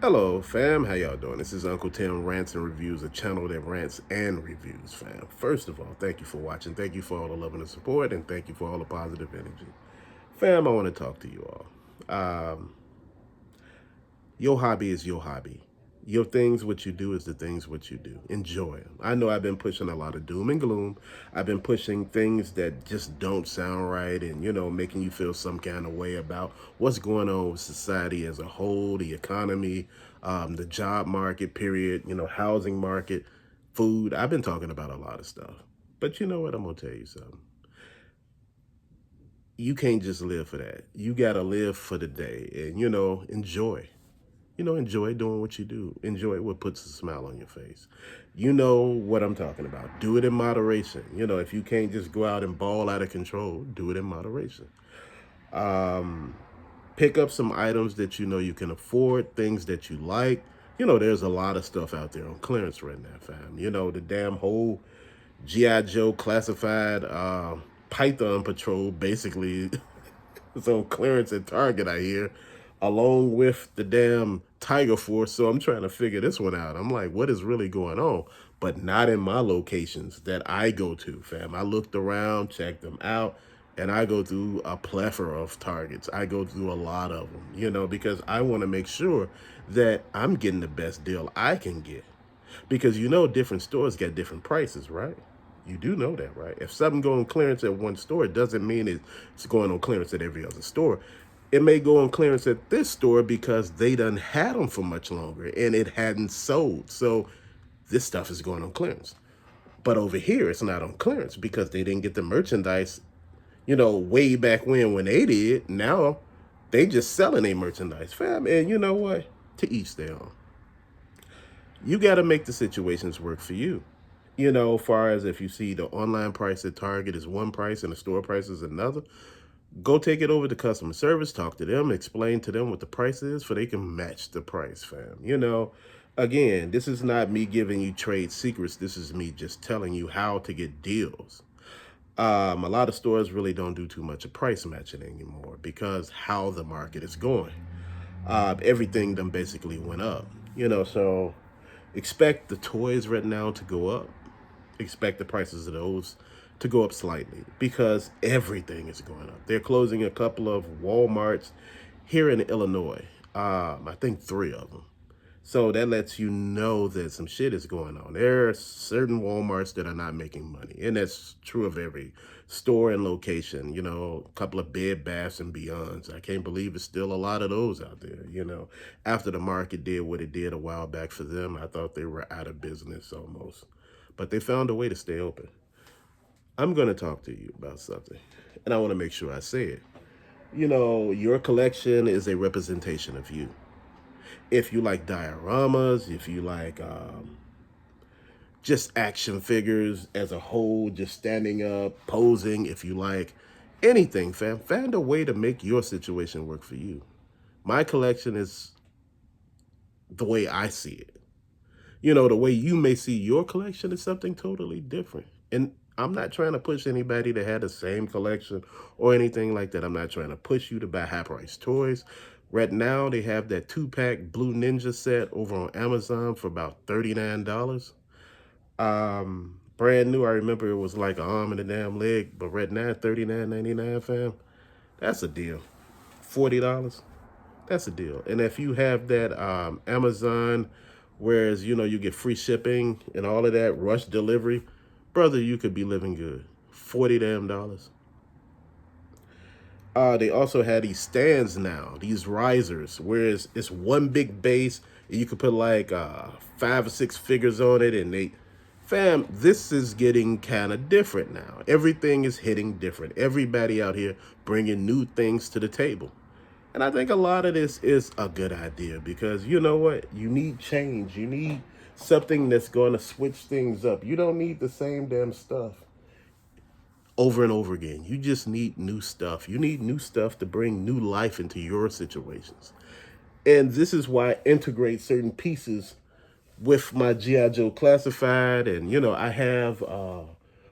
Hello, fam. How y'all doing? This is Uncle Tim Rants and Reviews, a channel that rants and reviews, fam. First of all, thank you for watching. Thank you for all the love and the support, and thank you for all the positive energy. Fam, I want to talk to you all. Your hobby is your hobby. Your things, what you do is the things what you do. Enjoy them. I know I've been pushing a lot of doom and gloom. I've been pushing things that just don't sound right and, making you feel some kind of way about what's going on with society as a whole, the economy, the job market, period, housing market, food. I've been talking about a lot of stuff. But you know what? I'm going to tell you something. You can't just live for that. You got to live for the day and, enjoy. Enjoy doing what you do. Enjoy what puts a smile on your face. You know what I'm talking about. Do it in moderation. If you can't just go out and ball out of control, do it in moderation. Um, Pick up some items that you know you can afford, things that you like. There's a lot of stuff out there on clearance right now, fam. The damn whole G.I. Joe classified Python Patrol basically it's on clearance at Target, I hear, along with the damn Tiger Force. So I'm trying to figure this one out. I'm like, what is really going on? But not in my locations that I go to, fam. I looked around, checked them out, and I go through a plethora of Targets. I go through a lot of them, because I want to make sure that I'm getting the best deal I can get. Because different stores get different prices, right? You do know that, right? If something go on clearance at one store, it doesn't mean it's going on clearance at every other store. It may go on clearance at this store because they done had them for much longer and it hadn't sold. So this stuff is going on clearance. But over here, it's not on clearance because they didn't get the merchandise, way back when they did. Now they just selling a merchandise, fam. And you know what? To each their own. You got to make the situations work for you. Far as if you see the online price at Target is one price and the store price is another, go take it over to customer service, talk to them, explain to them what the price is for they can match the price, fam. Again, this is not me giving you trade secrets. This is me just telling you how to get deals. A lot of stores really don't do too much of price matching anymore because how the market is going. Everything them basically went up, so expect the toys right now to go up. Expect the prices of those to go up slightly because everything is going up. They're closing a couple of Walmarts here in Illinois. I think 3 of them. So that lets you know that some shit is going on. There are certain Walmarts that are not making money. And that's true of every store and location, a couple of Bed Baths and Beyonds. I can't believe it's still a lot of those out there, After the market did what it did a while back for them, I thought they were out of business almost. But they found a way to stay open. I'm going to talk to you about something, and I want to make sure I say it. Your collection is a representation of you. If you like dioramas, if you like just action figures as a whole, just standing up, posing, if you like anything, fam, find a way to make your situation work for you. My collection is the way I see it. The way you may see your collection is something totally different. And I'm not trying to push anybody to have the same collection or anything like that. I'm not trying to push you to buy high price toys. Right now, they have that 2-pack Blue Ninja set over on Amazon for about $39. Brand new. I remember it was like an arm and a damn leg, but right now, $39.99, fam. That's a deal. $40. That's a deal. And if you have that Amazon, whereas you get free shipping and all of that rush delivery, brother, you could be living good. $40 damn. They also had these stands now, these risers, whereas it's one big base and you could put like 5 or 6 figures on it, and fam, this is getting kind of different now. Everything is hitting different. Everybody out here bringing new things to the table. And I think a lot of this is a good idea because you know what? You need change. You need something that's going to switch things up. You don't need the same damn stuff over and over again. You just need new stuff. You need new stuff to bring new life into your situations. And this is why I integrate certain pieces with my G.I. Joe Classified. And, I have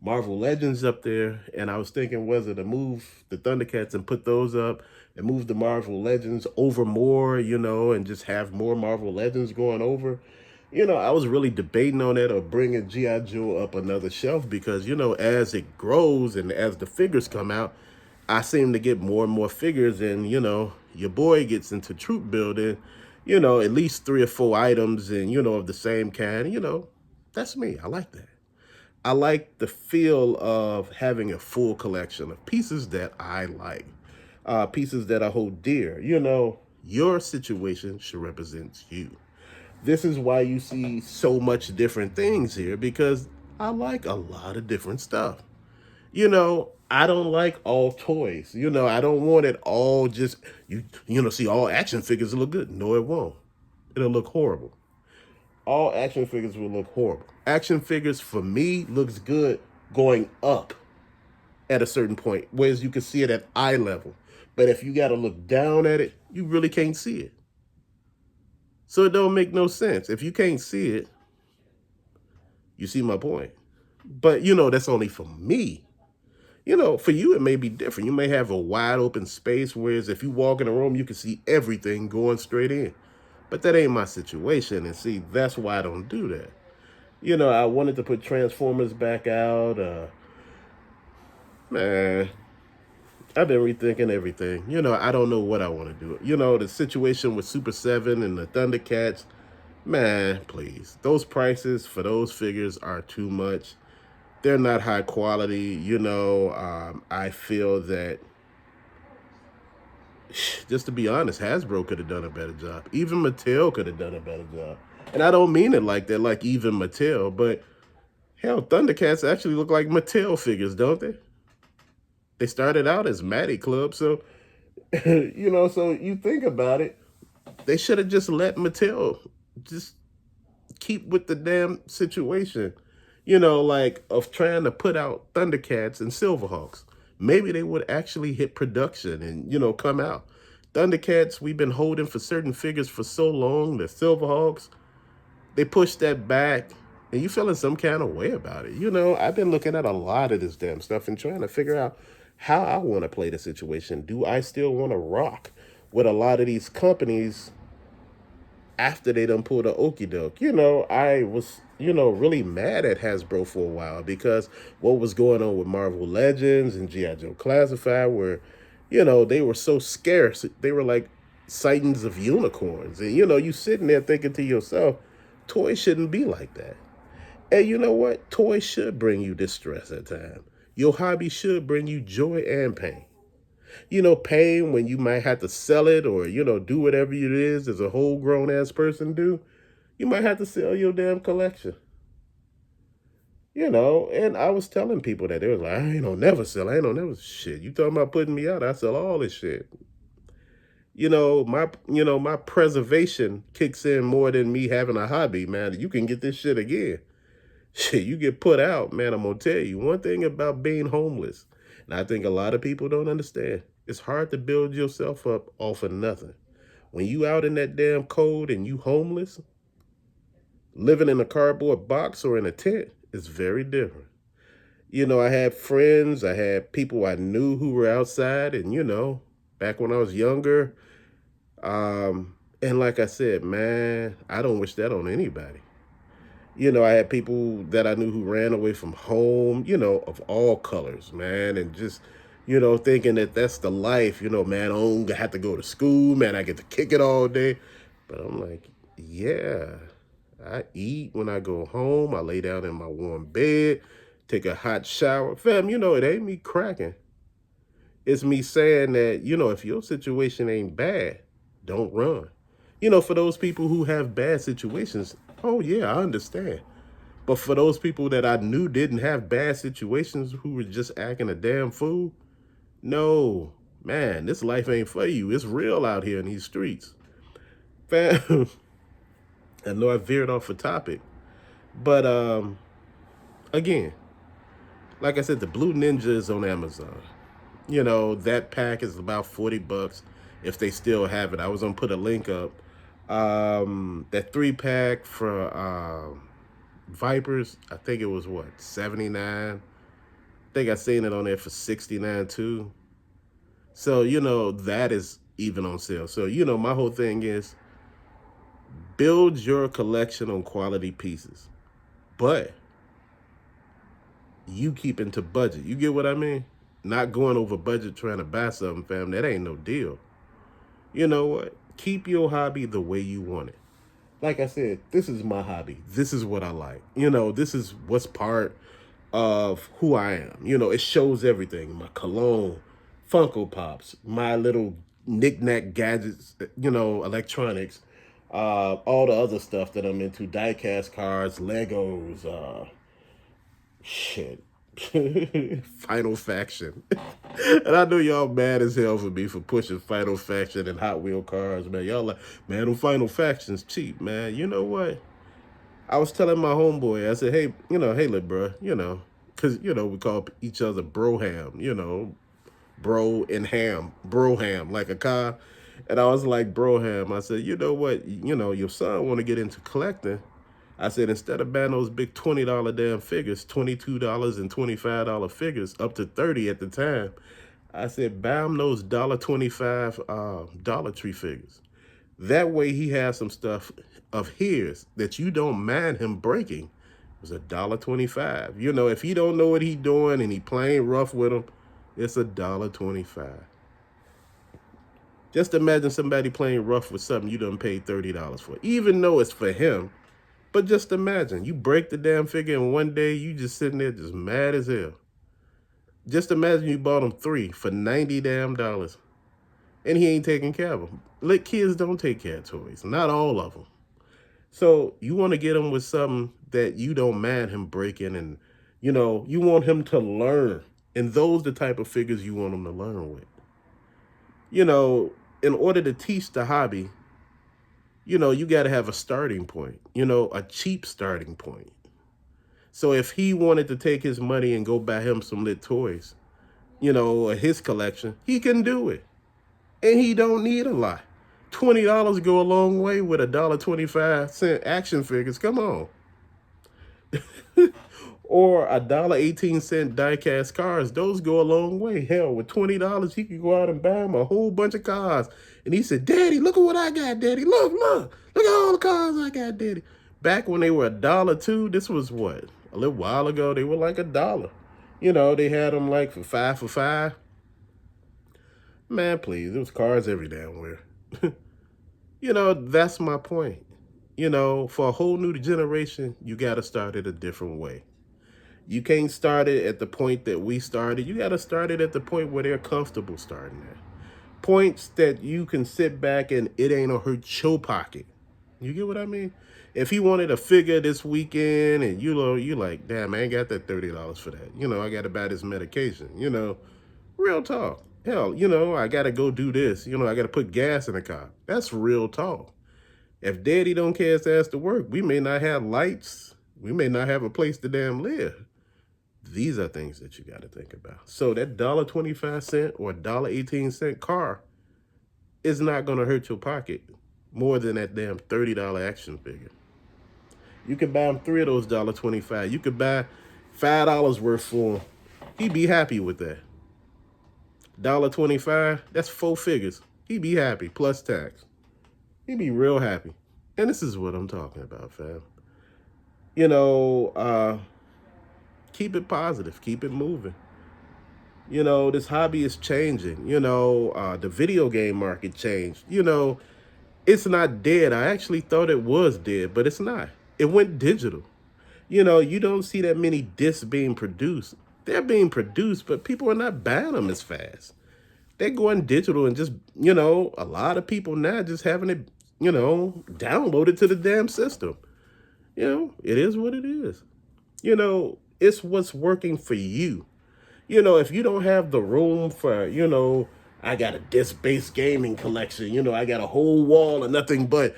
Marvel Legends up there. And I was thinking whether to move the Thundercats and put those up and move the Marvel Legends over more, and just have more Marvel Legends going over. I was really debating on that or bringing G.I. Joe up another shelf because, as it grows and as the figures come out, I seem to get more and more figures. And, your boy gets into troop building, at least 3 or 4 items and, of the same kind. That's me. I like that. I like the feel of having a full collection of pieces that I like, pieces that I hold dear. Your situation should represent you. This is why you see so much different things here because I like a lot of different stuff. I don't like all toys. I don't want it all just see all action figures look good. No, it won't. It'll look horrible. All action figures will look horrible. Action figures for me looks good going up at a certain point, whereas you can see it at eye level. But if you got to look down at it, you really can't see it. So it don't make no sense. If you can't see it, you see my point. But that's only for me. For you, it may be different. You may have a wide open space, whereas if you walk in a room, you can see everything going straight in. But that ain't my situation. And see, that's why I don't do that. I wanted to put Transformers back out. Man, I've been rethinking everything. I don't know what I want to do. The situation with Super 7 and the Thundercats, man, please. Those prices for those figures are too much. They're not high quality. I feel that, just to be honest, Hasbro could have done a better job. Even Mattel could have done a better job. And I don't mean it like that, like even Mattel, but hell, Thundercats actually look like Mattel figures, don't they? They started out as Matty Club, so so you think about it, they should have just let Mattel just keep with the damn situation, like of trying to put out Thundercats and Silverhawks. Maybe they would actually hit production and, come out. Thundercats, we've been holding for certain figures for so long. The Silverhawks, they pushed that back, and you feeling some kind of way about it. I've been looking at a lot of this damn stuff and trying to figure out how I want to play the situation. Do I still want to rock with a lot of these companies after they done pulled a okie doke? I was, really mad at Hasbro for a while because what was going on with Marvel Legends and G.I. Joe Classified where, they were so scarce. They were like sightings of unicorns. And, you sitting there thinking to yourself, toys shouldn't be like that. And you know what? Toys should bring you distress at times. Your hobby should bring you joy and pain. Pain when you might have to sell it or, do whatever it is as a whole grown ass person do. You might have to sell your damn collection. And I was telling people that they was like, I ain't gonna never sell. I ain't gonna never shit. You talking about putting me out? I sell all this shit. My preservation kicks in more than me having a hobby, man. You can get this shit again. Shit, you get put out, man. I'm gonna tell you one thing about being homeless, and I think a lot of people don't understand. It's hard to build yourself up off of nothing. When you out in that damn cold and you homeless, living in a cardboard box or in a tent is very different. I had friends, I had people I knew who were outside, and back when I was younger, and like I said, man, I don't wish that on anybody. I had people that I knew who ran away from home, of all colors, man, and just, thinking that that's the life, man, I don't have to go to school, man, I get to kick it all day. But I'm like, yeah, I eat when I go home, I lay down in my warm bed, take a hot shower. Fam, it ain't me cracking. It's me saying that, if your situation ain't bad, don't run. For those people who have bad situations, oh yeah, I understand. But for those people that I knew didn't have bad situations, who were just acting a damn fool, no, man, this life ain't for you. It's real out here in these streets. Fam, I know I veered off the topic, but again, like I said, the Blue Ninja is on Amazon. That pack is about $40 if they still have it. I was gonna put a link up. That 3-pack for Vipers, I think it was what, 79. I think I seen it on there for 69 too. So, that is even on sale. So, my whole thing is build your collection on quality pieces, but you keep into budget. You get what I mean? Not going over budget trying to buy something, fam. That ain't no deal. You know what? Keep your hobby the way you want it. Like I said, this is my hobby. This is what I like. This is what's part of who I am. It shows everything. My cologne, Funko Pops, my little knick-knack gadgets, electronics, all the other stuff that I'm into, die-cast cards, Legos, shit. Final Faction. And I know y'all mad as hell for me for pushing Final Faction and Hot Wheel cars, man. Y'all like, man, them Final Faction's cheap, man. You know what? I was telling my homeboy, I said, hey, hey, little bro, because, we call each other broham, bro and ham, broham, like a car. And I was like, broham, I said, you know what? Your son want to get into collecting. I said, instead of buying those big $20 damn figures, $22 and $25 figures, up to 30 at the time, I said, buy him those $1.25 Dollar Tree figures. That way he has some stuff of his that you don't mind him breaking. It was $1.25. If he don't know what he doing and he playing rough with him, it's $1.25. Just imagine somebody playing rough with something you done paid $30 for, even though it's for him. But just imagine, you break the damn figure and one day you just sitting there just mad as hell. Just imagine you bought him 3 for $90 damn dollars. And he ain't taking care of them. Let kids don't take care of toys. Not all of them. So you want to get him with something that you don't mind him breaking, and you want him to learn. And those the type of figures you want him to learn with. In order to teach the hobby, you got to have a starting point, a cheap starting point. So if he wanted to take his money and go buy him some lit toys, his collection, he can do it. And he don't need a lot. $20 go a long way with $1.25 action figures. Come on. Or $1.18 die-cast cars. Those go a long way. Hell, with $20, he could go out and buy him a whole bunch of cars. And he said, Daddy, look at what I got, Daddy. Look at all the cars I got, Daddy. Back when they were $1 this was what? A little while ago, they were like $1. They had them like for 5 for 5. Man, please, there was cars every damn where. That's my point. For a whole new generation, you got to start it a different way. You can't start it at the point that we started. You got to start it at the point where they're comfortable starting at. Points that you can sit back and it ain't gonna hurt your pocket. You get what I mean? If he wanted a figure this weekend and you like, damn, I ain't got that $30 for that. I got to buy this medication. Real talk. Hell, I got to go do this. I got to put gas in the car. That's real talk. If daddy don't care his ass to work, we may not have lights. We may not have a place to damn live. These are things that you got to think about. So that $1.25 or $1.18 car is not going to hurt your pocket more than that damn $30 action figure. You could buy him 3 of those $1.25. You could buy $5 worth for him. He'd be happy with that. $1.25, that's 4 figures. He'd be happy, plus tax. He'd be real happy. And this is what I'm talking about, fam. Keep it positive. Keep it moving. This hobby is changing. The video game market changed. It's not dead. I actually thought it was dead, but it's not. It went digital. You don't see that many discs being produced. They're being produced, but people are not buying them as fast. They're going digital and just, a lot of people now just having it, downloaded to the damn system. It is what it is. It's what's working for you. If you don't have the room for, I got a disc-based gaming collection, I got a whole wall of nothing but,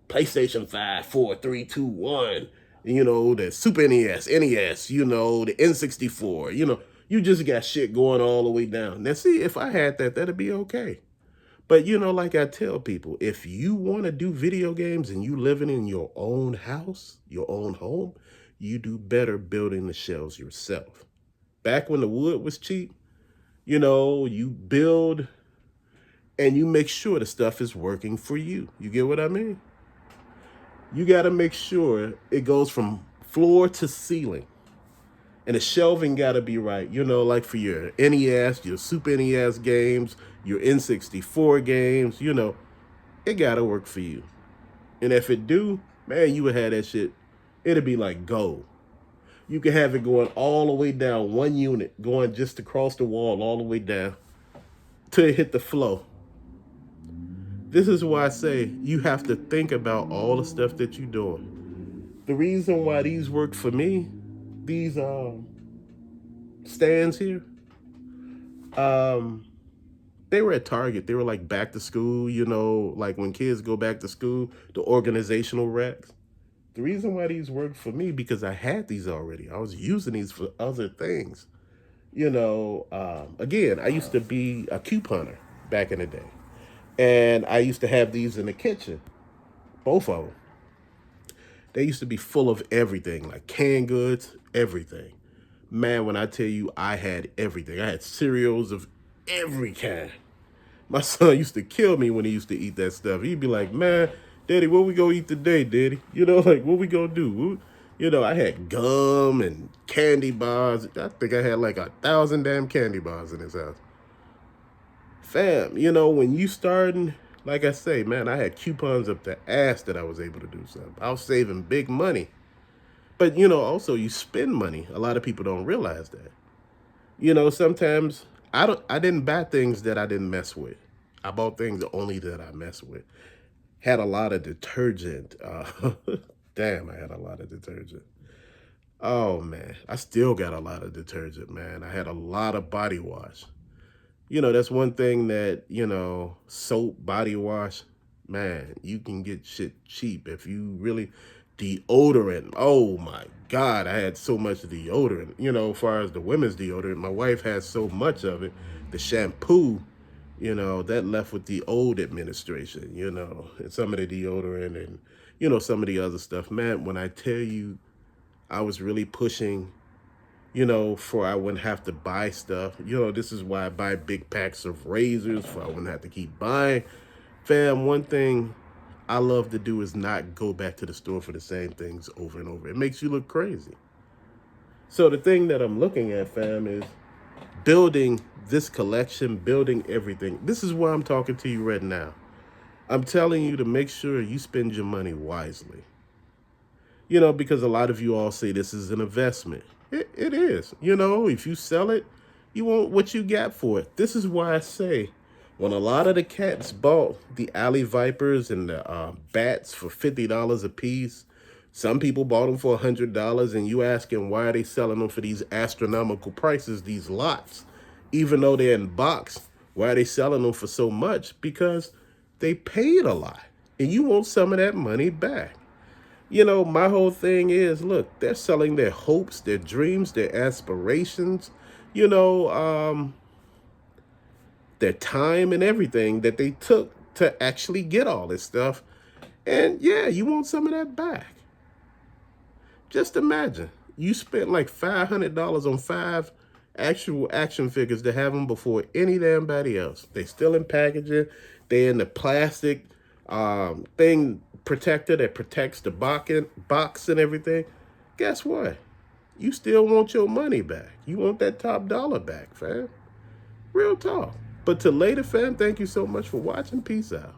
PlayStation 5, 4, 3, 2, 1, the Super NES, NES, the N64, you just got shit going all the way down. Now, see, if I had that, that'd be okay. But, like I tell people, if you want to do video games and you living in your own house, your own home, you do better building the shelves yourself. Back when the wood was cheap, you build and you make sure the stuff is working for you. You get what I mean? You got to make sure it goes from floor to ceiling. And the shelving got to be right. Like for your NES, your Super NES games, your N64 games, it got to work for you. And if it do, man, you would have that shit. It'd be like gold. You can have it going all the way down, one unit, going just across the wall, all the way down till it hit the floor. This is why I say you have to think about all the stuff that you're doing. The reason why these worked for me, these stands here, they were at Target. They were like back to school, like when kids go back to school, the organizational racks. The reason why these worked for me because I had these already. I was using these for other things. Again, I used to be a couponer back in the day. And I used to have these in the kitchen, both of them. They used to be full of everything, like canned goods, everything. Man, when I tell you I had everything, I had cereals of every kind. My son used to kill me when he used to eat that stuff. He'd be like, man, Daddy, what we gonna eat today, Daddy? Like, what we gonna do? I had gum and candy bars. I think I had like 1,000 damn candy bars in his house. Fam, when you starting, like I say, man, I had coupons up the ass that I was able to do something. I was saving big money. But, also you spend money. A lot of people don't realize that. Sometimes I didn't buy things that I didn't mess with. I bought things only that I mess with. Had a lot of detergent. Damn, I had a lot of detergent. Oh, man. I still got a lot of detergent, man. I had a lot of body wash. That's one thing that, soap, body wash, man, you can get shit cheap. If you really, deodorant, oh my God, I had so much deodorant, as far as the women's deodorant, my wife has so much of it. The shampoo, that left with the old administration, and some of the deodorant and, some of the other stuff. Man, when I tell you I was really pushing for I wouldn't have to buy stuff. This is why I buy big packs of razors, for I wouldn't have to keep buying. Fam, one thing I love to do is not go back to the store for the same things over and over. It makes you look crazy. So the thing that I'm looking at, fam, is building this collection, building everything. This is why I'm talking to you right now. I'm telling you to make sure you spend your money wisely. Because a lot of you all say this is an investment. It is. If you sell it, you want what you got for it. This is why I say when a lot of the cats bought the alley vipers and the bats for $50 a piece, some people bought them for $100, and you asking why are they selling them for these astronomical prices, these lots, even though they're in box, why are they selling them for so much? Because they paid a lot, and you want some of that money back. My whole thing is, look, they're selling their hopes, their dreams, their aspirations, their time and everything that they took to actually get all this stuff. And yeah, you want some of that back. Just imagine, you spent like $500 on 5 actual action figures to have them before any damn body else. They still in packaging. They're in the plastic thing protector that protects the box and everything. Guess what? You still want your money back. You want that top dollar back, fam. Real talk. But till later, fam, thank you so much for watching. Peace out.